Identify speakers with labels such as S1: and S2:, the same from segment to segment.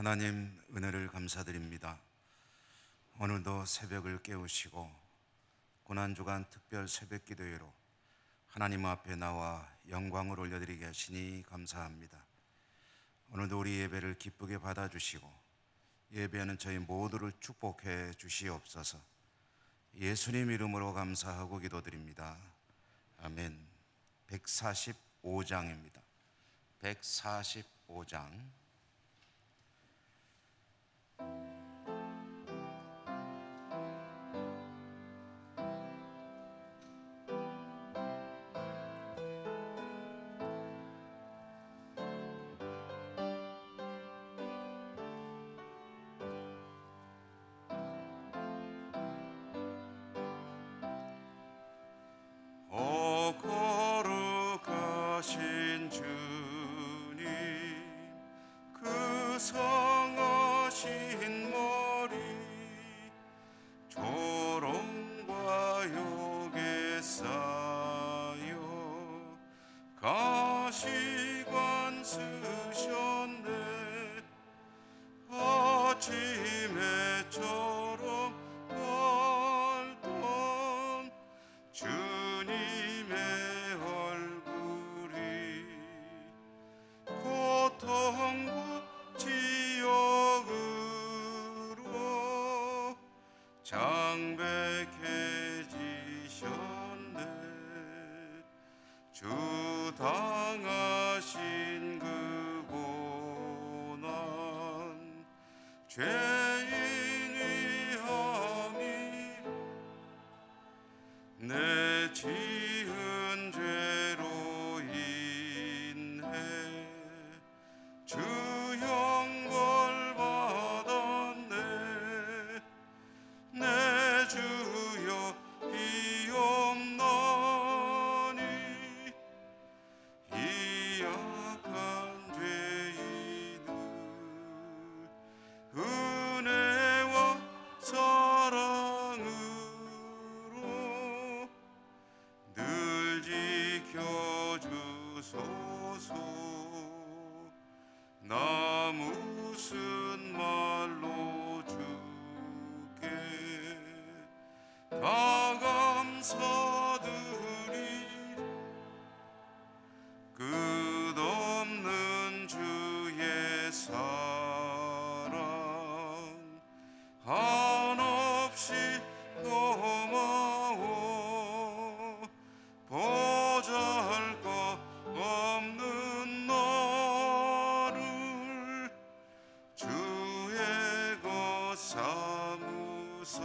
S1: 하나님 은혜를 감사드립니다. 오늘도 새벽을 깨우시고 고난주간 특별 새벽 기도회로 하나님 앞에 나와 영광을 올려드리게 하시니 감사합니다. 오늘도 우리 예배를 기쁘게 받아주시고 예배하는 저희 모두를 축복해 주시옵소서. 예수님 이름으로 감사하고 기도드립니다. 아멘. 145장입니다. 145장. 거룩하신 주님, 그 성하신 머리 조롱과 욕에 쌓여 가시관 쓰셨네. 아침에처럼 밝던 주님의 얼굴이 고통과 지옥으로 장백해지셨네. 주 당하신 그 고난 죄인이 함이 내 지은 죄로 인해 주 형벌 받았네. 내 주여 비옵나니 이 악한 죄인을 은혜와 사랑으로 늘 지켜주소서. 나 무슨 말로 주께 다 감사드리. 끝없는 주의 사랑 한없이 고마워. 보잘것없는 나를 주의 것 삼으사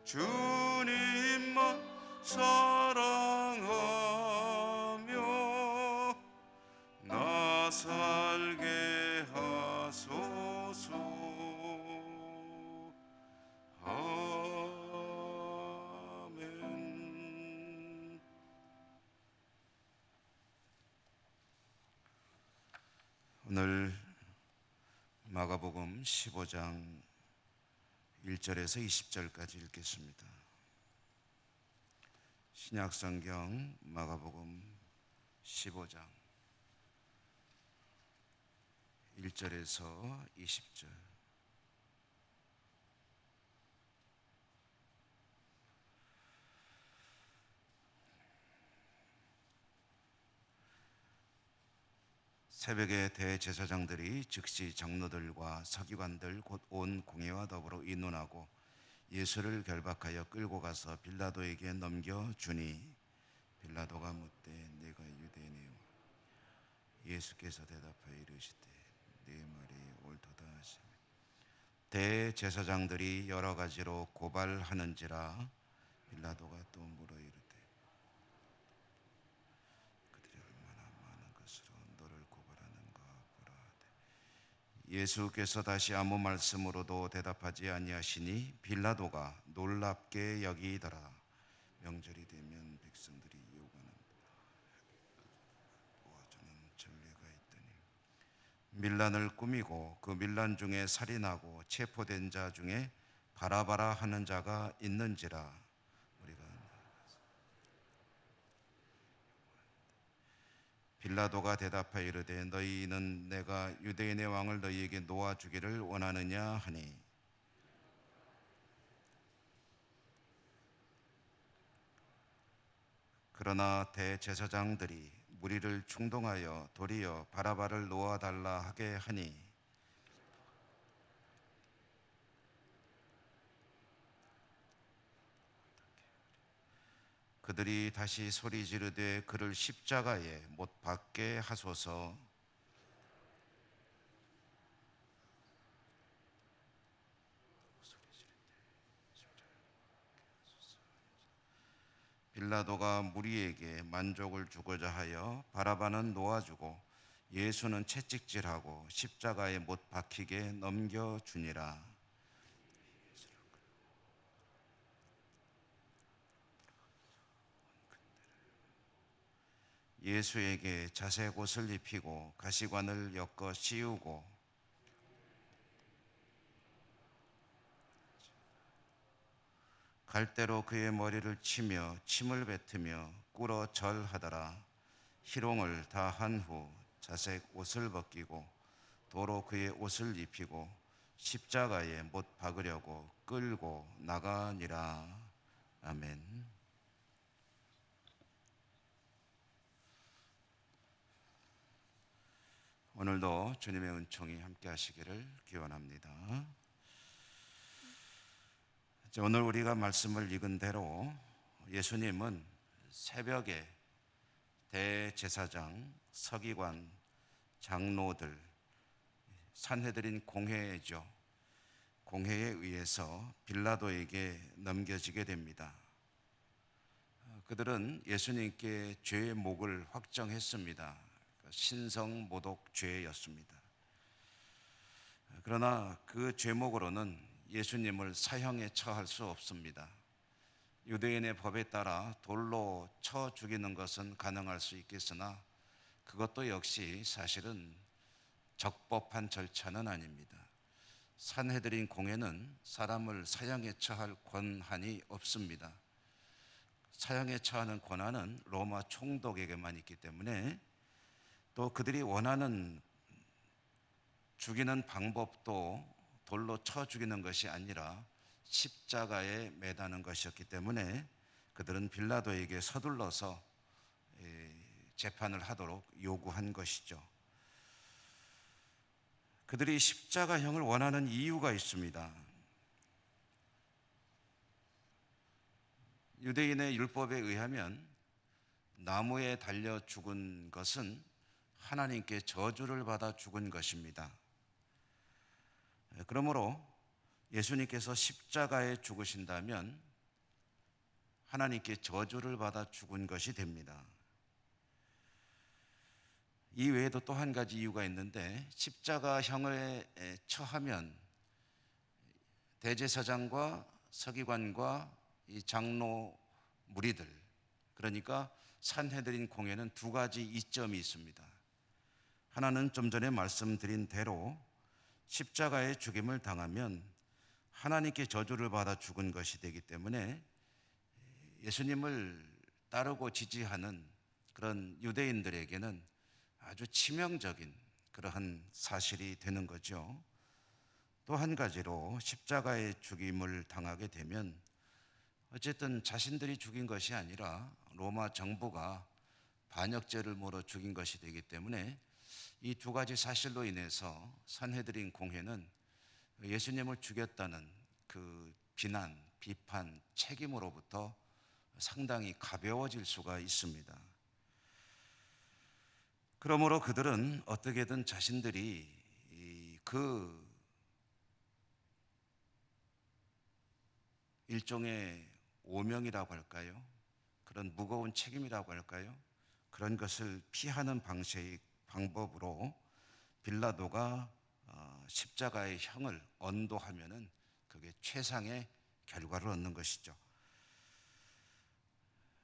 S1: 주님만 사랑하며 나 살게 하소서. 아멘. 오늘 마가복음 15장 1절에서 20절까지 읽겠습니다. 신약성경 마가복음 15장 1절에서 20절. 새벽에 대제사장들이 즉시 장로들과 서기관들 곧 온 공회와 더불어 의논하고 예수를 결박하여 끌고 가서 빌라도에게 넘겨주니 빌라도가 묻되 내가 유대인이요. 예수께서 대답하여 이르시되 네 말이 옳도다 하시며 대제사장들이 여러 가지로 고발하는지라 빌라도가 또 물어 이르되 그들이 얼마나 많은 것으로 너를 고발하는가 보라 하되 예수께서 다시 아무 말씀으로도 대답하지 아니하시니 빌라도가 놀랍게 여기더라. 명절이 되면 백성들이 요구하는 도와주는 전례가 있더니 밀란을 꾸미고 그 밀란 중에 살인하고 체포된 자 중에 바라바라 하는 자가 있는지라. 우리가 빌라도가 대답하여 이르되 너희는 내가 유대인의 왕을 너희에게 놓아주기를 원하느냐 하니 그러나 대제사장들이 무리를 충동하여 도리어 바라바를 놓아달라 하게 하니 그들이 다시 소리 지르되 그를 십자가에 못 박게 하소서. 빌라도가 무리에게 만족을 주고자 하여 바라바는 놓아주고 예수는 채찍질하고 십자가에 못 박히게 넘겨주니라. 예수에게 자색 옷을 입히고 가시관을 엮어 씌우고 갈대로 그의 머리를 치며 침을 뱉으며 꿇어 절하더라. 희롱을 다 한 후 자색 옷을 벗기고 도로 그의 옷을 입히고 십자가에 못 박으려고 끌고 나가니라. 아멘. 오늘도 주님의 은총이 함께 하시기를 기원합니다. 오늘 우리가 말씀을 읽은 대로 예수님은 새벽에 대제사장, 서기관, 장로들, 산헤드린 공회죠. 공회에 의해서 빌라도에게 넘겨지게 됩니다. 그들은 예수님께 죄의 목을 확정했습니다. 신성모독죄였습니다. 그러나 그 죄목으로는 예수님을 사형에 처할 수 없습니다. 유대인의 법에 따라 돌로 쳐 죽이는 것은 가능할 수 있겠으나 그것도 역시 사실은 적법한 절차는 아닙니다. 산헤드린 공회는 사람을 사형에 처할 권한이 없습니다. 사형에 처하는 권한은 로마 총독에게만 있기 때문에 또 그들이 원하는 죽이는 방법도 돌로 쳐 죽이는 것이 아니라 십자가에 매다는 것이었기 때문에 그들은 빌라도에게 서둘러서 재판을 하도록 요구한 것이죠. 그들이 십자가형을 원하는 이유가 있습니다. 유대인의 율법에 의하면 나무에 달려 죽은 것은 하나님께 저주를 받아 죽은 것입니다. 그러므로 예수님께서 십자가에 죽으신다면 하나님께 저주를 받아 죽은 것이 됩니다. 이 외에도 또 한 가지 이유가 있는데 십자가형에 처하면 대제사장과 서기관과 이 장로 무리들, 그러니까 산헤드린 공회는 두 가지 이점이 있습니다. 하나는 좀 전에 말씀드린 대로 십자가의 죽임을 당하면 하나님께 저주를 받아 죽은 것이 되기 때문에 예수님을 따르고 지지하는 그런 유대인들에게는 아주 치명적인 그러한 사실이 되는 거죠. 또 한 가지로 십자가의 죽임을 당하게 되면 어쨌든 자신들이 죽인 것이 아니라 로마 정부가 반역죄를 물어 죽인 것이 되기 때문에 이 두 가지 사실로 인해서 산헤드린 공회는 예수님을 죽였다는 그 비난, 비판, 책임으로부터 상당히 가벼워질 수가 있습니다. 그러므로 그들은 어떻게든 자신들이 그 일종의 오명이라고 할까요? 그런 무거운 책임이라고 할까요? 그런 것을 피하는 방법으로 빌라도가 십자가의 형을 언도하면은 그게 최상의 결과를 얻는 것이죠.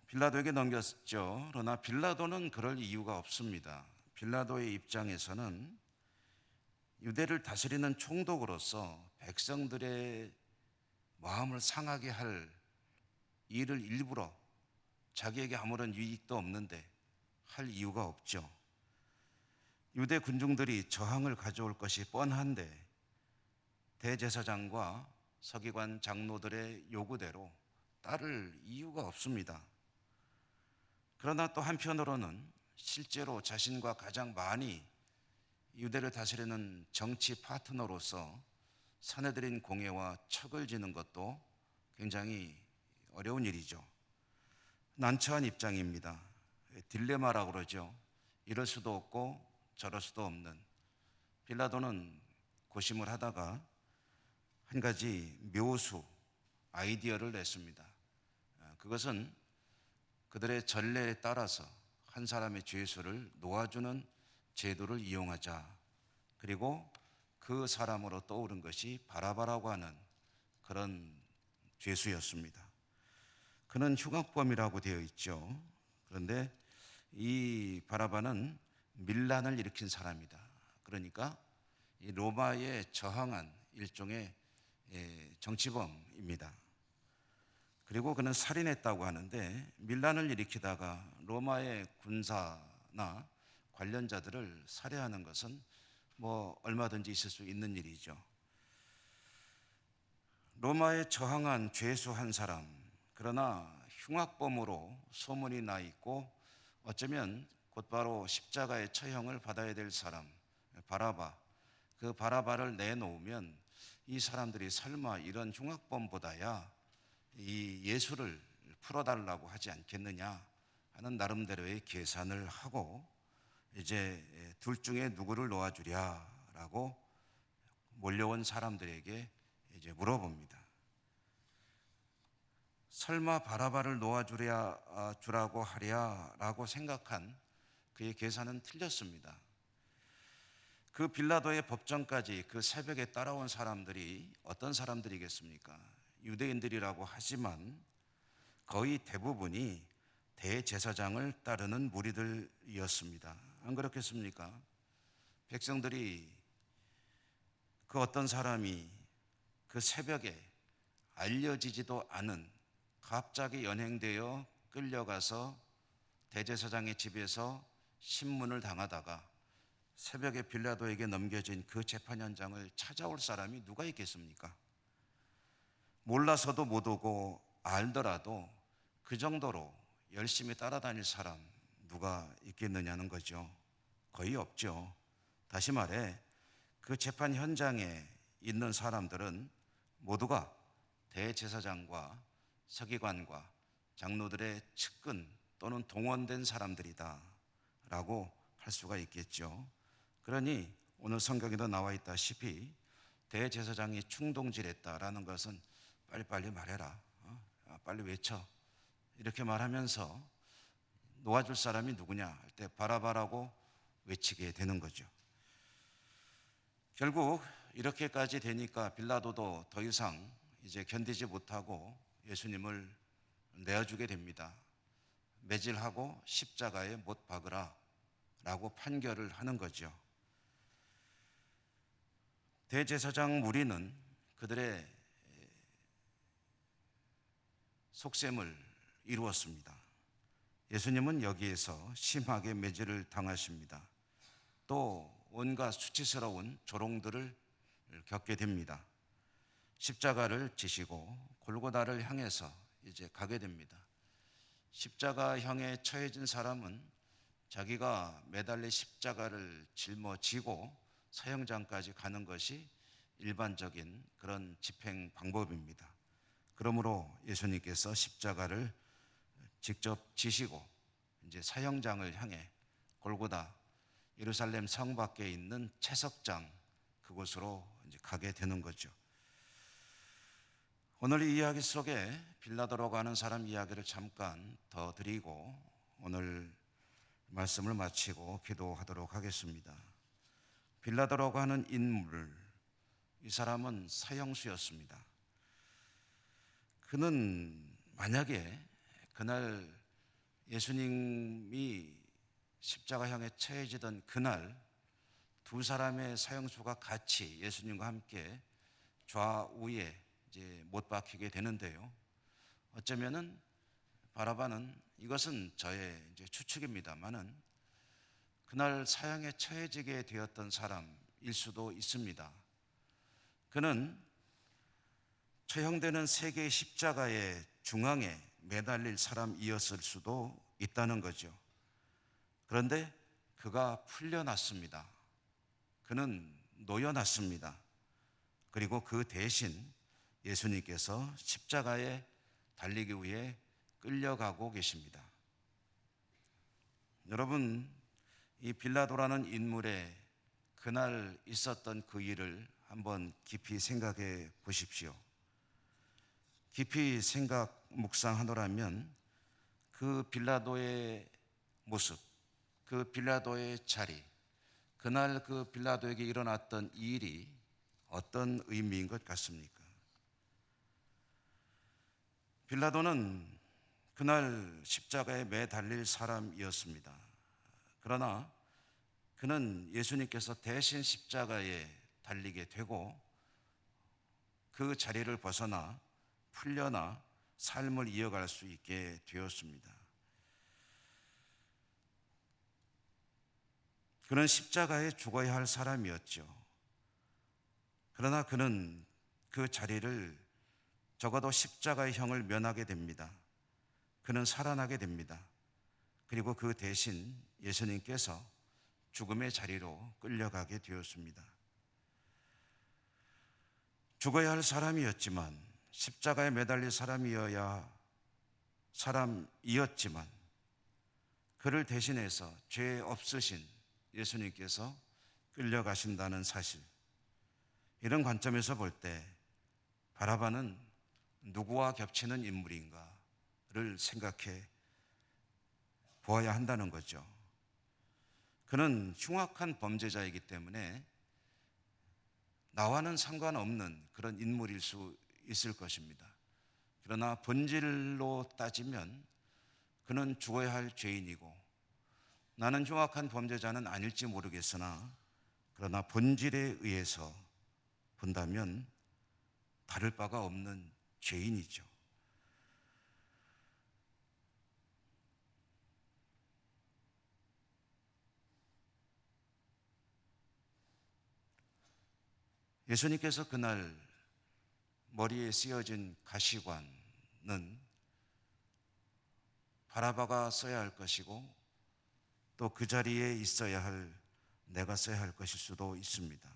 S1: 빌라도에게 넘겼죠. 그러나 빌라도는 그럴 이유가 없습니다. 빌라도의 입장에서는 유대를 다스리는 총독으로서 백성들의 마음을 상하게 할 일을 일부러 자기에게 아무런 유익도 없는데 할 이유가 없죠. 유대 군중들이 저항을 가져올 것이 뻔한데 대제사장과 서기관 장로들의 요구대로 따를 이유가 없습니다. 그러나 또 한편으로는 실제로 자신과 가장 많이 유대를 다스리는 정치 파트너로서 사내들인 공회와 척을 지는 것도 굉장히 어려운 일이죠. 난처한 입장입니다. 딜레마라고 그러죠. 이럴 수도 없고 저럴 수도 없는. 빌라도는 고심을 하다가 한 가지 묘수, 아이디어를 냈습니다. 그것은 그들의 전례에 따라서 한 사람의 죄수를 놓아주는 제도를 이용하자. 그리고 그 사람으로 떠오른 것이 바라바라고 하는 그런 죄수였습니다. 그는 흉악범이라고 되어 있죠. 그런데 이 바라바는 밀란을 일으킨 사람이다. 그러니까 이 로마에 저항한 일종의 정치범입니다. 그리고 그는 살인했다고 하는데 밀란을 일으키다가 로마의 군사나 관련자들을 살해하는 것은 얼마든지 있을 수 있는 일이죠. 로마에 저항한 죄수 한 사람, 그러나 흉악범으로 소문이 나 있고 어쩌면 곧바로 십자가의 처형을 받아야 될 사람, 바라바, 그 바라바를 내놓으면 이 사람들이 설마 이런 흉악범보다야 이 예수를 풀어달라고 하지 않겠느냐 하는 나름대로의 계산을 하고 이제 둘 중에 누구를 놓아주랴라고 몰려온 사람들에게 이제 물어봅니다. 설마 바라바를 놓아주라고 하랴라고 생각한 그의 계산은 틀렸습니다. 그 빌라도의 법정까지 그 새벽에 따라온 사람들이 어떤 사람들이겠습니까? 유대인들이라고 하지만 거의 대부분이 대제사장을 따르는 무리들이었습니다. 안 그렇겠습니까? 백성들이 그 어떤 사람이 그 새벽에 알려지지도 않은 갑자기 연행되어 끌려가서 대제사장의 집에서 신문을 당하다가 새벽에 빌라도에게 넘겨진 그 재판 현장을 찾아올 사람이 누가 있겠습니까? 몰라서도 못 오고 알더라도 그 정도로 열심히 따라다닐 사람 누가 있겠느냐는 거죠. 거의 없죠. 다시 말해 그 재판 현장에 있는 사람들은 모두가 대제사장과 서기관과 장로들의 측근 또는 동원된 사람들이다 라고 할 수가 있겠죠. 그러니 오늘 성경에도 나와 있다시피 대제사장이 충동질했다라는 것은 빨리빨리 말해라, 빨리 외쳐, 이렇게 말하면서 놓아줄 사람이 누구냐 할 때 바라바라고 외치게 되는 거죠. 결국 이렇게까지 되니까 빌라도도 더 이상 이제 견디지 못하고 예수님을 내어주게 됩니다. 매질하고 십자가에 못 박으라 라고 판결을 하는 거죠. 대제사장 무리는 그들의 속셈을 이루었습니다. 예수님은 여기에서 심하게 매질을 당하십니다. 또 온갖 수치스러운 조롱들을 겪게 됩니다. 십자가를 지시고 골고다를 향해서 이제 가게 됩니다. 십자가형에 처해진 사람은 자기가 매달린 십자가를 짊어지고 사형장까지 가는 것이 일반적인 그런 집행 방법입니다. 그러므로 예수님께서 십자가를 직접 지시고 이제 사형장을 향해 골고다 예루살렘 성 밖에 있는 채석장 그곳으로 이제 가게 되는 거죠. 오늘 이 이야기 속에 빌라도라고 하는 사람 이야기를 잠깐 더 드리고 오늘 말씀을 마치고 기도하도록 하겠습니다. 빌라도라고 하는 인물, 이 사람은 사형수였습니다. 그는 만약에 그날 예수님이 십자가형에 처해지던 그날 두 사람의 사형수가 같이 예수님과 함께 좌우에 이제 못 박히게 되는데요. 어쩌면은 바라바는, 이것은 저의 이제 추측입니다만은, 그날 사형에 처해지게 되었던 사람일 수도 있습니다. 그는 처형되는 세 개의 십자가의 중앙에 매달릴 사람이었을 수도 있다는 거죠. 그런데 그가 풀려났습니다. 그는 놓여났습니다. 그리고 그 대신 예수님께서 십자가에 달리기 위해 끌려가고 계십니다. 여러분, 이 빌라도라는 인물의 그날 있었던 그 일을 한번 깊이 생각해 보십시오. 깊이 묵상하노라면 그 빌라도의 모습, 그 빌라도의 자리, 그날 그 빌라도에게 일어났던 이 일이 어떤 의미인 것 같습니까? 빌라도는 그날 십자가에 매달릴 사람이었습니다. 그러나 그는 예수님께서 대신 십자가에 달리게 되고 그 자리를 벗어나 풀려나 삶을 이어갈 수 있게 되었습니다. 그는 십자가에 죽어야 할 사람이었죠. 그러나 그는 그 자리를 적어도 십자가의 형을 면하게 됩니다. 그는 살아나게 됩니다. 그리고 그 대신 예수님께서 죽음의 자리로 끌려가게 되었습니다. 죽어야 할 사람이었지만, 십자가에 매달릴 사람이었지만 그를 대신해서 죄 없으신 예수님께서 끌려가신다는 사실, 이런 관점에서 볼 때 바라바는 누구와 겹치는 인물인가를 생각해 보아야 한다는 거죠. 그는 흉악한 범죄자이기 때문에 나와는 상관없는 그런 인물일 수 있을 것입니다. 그러나 본질로 따지면 그는 죽어야 할 죄인이고, 나는 흉악한 범죄자는 아닐지 모르겠으나 그러나 본질에 의해서 본다면 다를 바가 없는 죄인이죠. 예수님께서 그날 머리에 씌어진 가시관은 바라바가 써야 할 것이고 또 그 자리에 있어야 할 내가 써야 할 것일 수도 있습니다.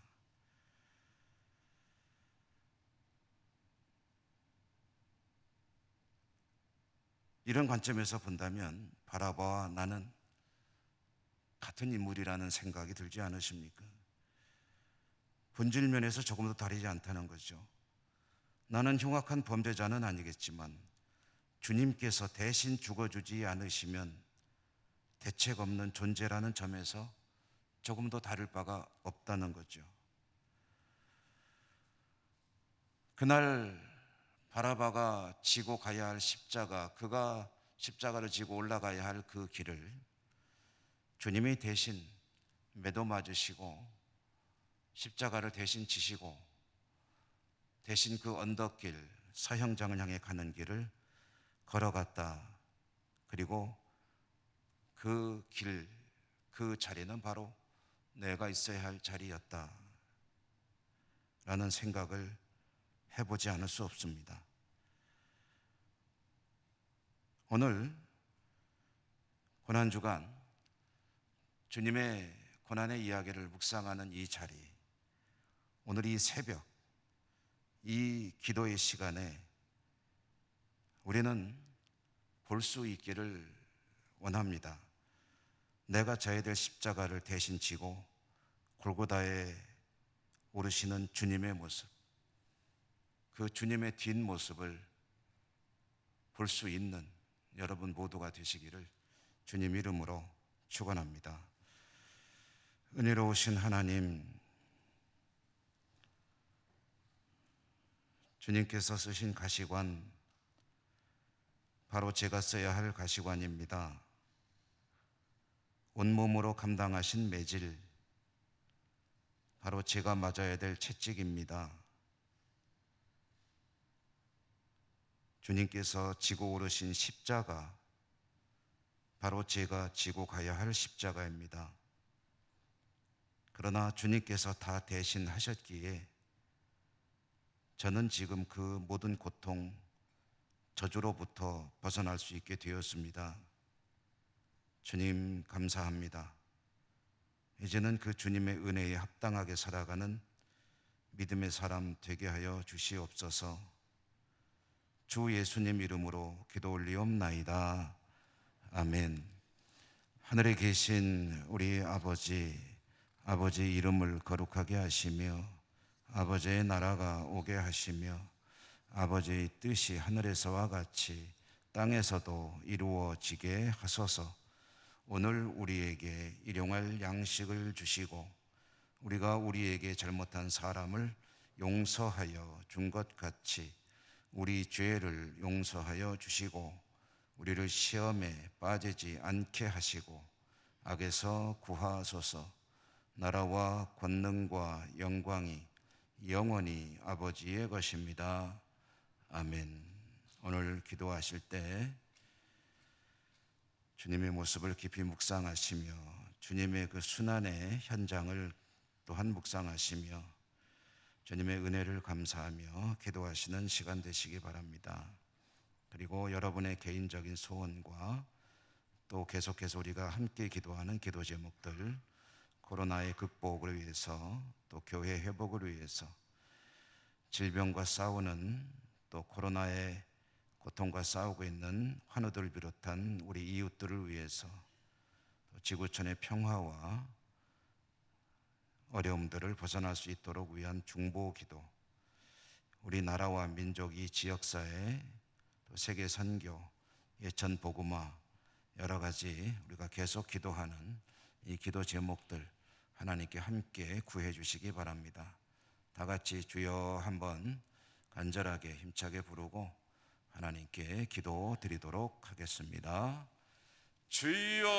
S1: 이런 관점에서 본다면 바라바와 나는 같은 인물이라는 생각이 들지 않으십니까? 본질 면에서 조금도 다르지 않다는 거죠. 나는 흉악한 범죄자는 아니겠지만 주님께서 대신 죽어주지 않으시면 대책 없는 존재라는 점에서 조금도 다를 바가 없다는 거죠. 그날 바라바가 지고 가야 할 십자가, 그가 십자가를 지고 올라가야 할 그 길을 주님이 대신 매도 맞으시고 십자가를 대신 지시고 대신 그 언덕길, 사형장을 향해 가는 길을 걸어갔다. 그리고 그 길, 그 자리는 바로 내가 있어야 할 자리였다 라는 생각을 해보지 않을 수 없습니다. 오늘 고난주간 주님의 고난의 이야기를 묵상하는 이 자리, 오늘 이 새벽, 이 기도의 시간에 우리는 볼 수 있기를 원합니다. 내가 져야 될 십자가를 대신 지고 골고다에 오르시는 주님의 모습, 그 주님의 뒷모습을 볼 수 있는 여러분 모두가 되시기를 주님 이름으로 축원합니다. 은혜로우신 하나님, 주님께서 쓰신 가시관, 바로 제가 써야 할 가시관입니다. 온몸으로 감당하신 매질, 바로 제가 맞아야 될 채찍입니다. 주님께서 지고 오르신 십자가, 바로 제가 지고 가야 할 십자가입니다. 그러나 주님께서 다 대신 하셨기에 저는 지금 그 모든 고통, 저주로부터 벗어날 수 있게 되었습니다. 주님 감사합니다. 이제는 그 주님의 은혜에 합당하게 살아가는 믿음의 사람 되게 하여 주시옵소서. 주 예수님 이름으로 기도 올리옵나이다. 아멘. 하늘에 계신 우리 아버지 이름을 거룩하게 하시며 아버지의 나라가 오게 하시며 아버지의 뜻이 하늘에서와 같이 땅에서도 이루어지게 하소서. 오늘 우리에게 일용할 양식을 주시고 우리가 우리에게 잘못한 사람을 용서하여 준 것 같이 우리 죄를 용서하여 주시고 우리를 시험에 빠지지 않게 하시고 악에서 구하소서. 나라와 권능과 영광이 영원히 아버지의 것입니다. 아멘. 오늘 기도하실 때 주님의 모습을 깊이 묵상하시며 주님의 그 순환의 현장을 또한 묵상하시며 주님의 은혜를 감사하며 기도하시는 시간 되시기 바랍니다. 그리고 여러분의 개인적인 소원과 또 계속해서 우리가 함께 기도하는 기도 제목들, 코로나의 극복을 위해서 또 교회 회복을 위해서 질병과 싸우는 또 코로나의 고통과 싸우고 있는 환우들을 비롯한 우리 이웃들을 위해서 또 지구촌의 평화와 어려움들을 벗어날 수 있도록 위한 중보 기도, 우리나라와 민족 이 지역사회 또 세계 선교, 예천 복음화 여러 가지 우리가 계속 기도하는 이 기도 제목들 하나님께 함께 구해 주시기 바랍니다. 다 같이 주여 한번 간절하게 힘차게 부르고 하나님께 기도 드리도록 하겠습니다. 주여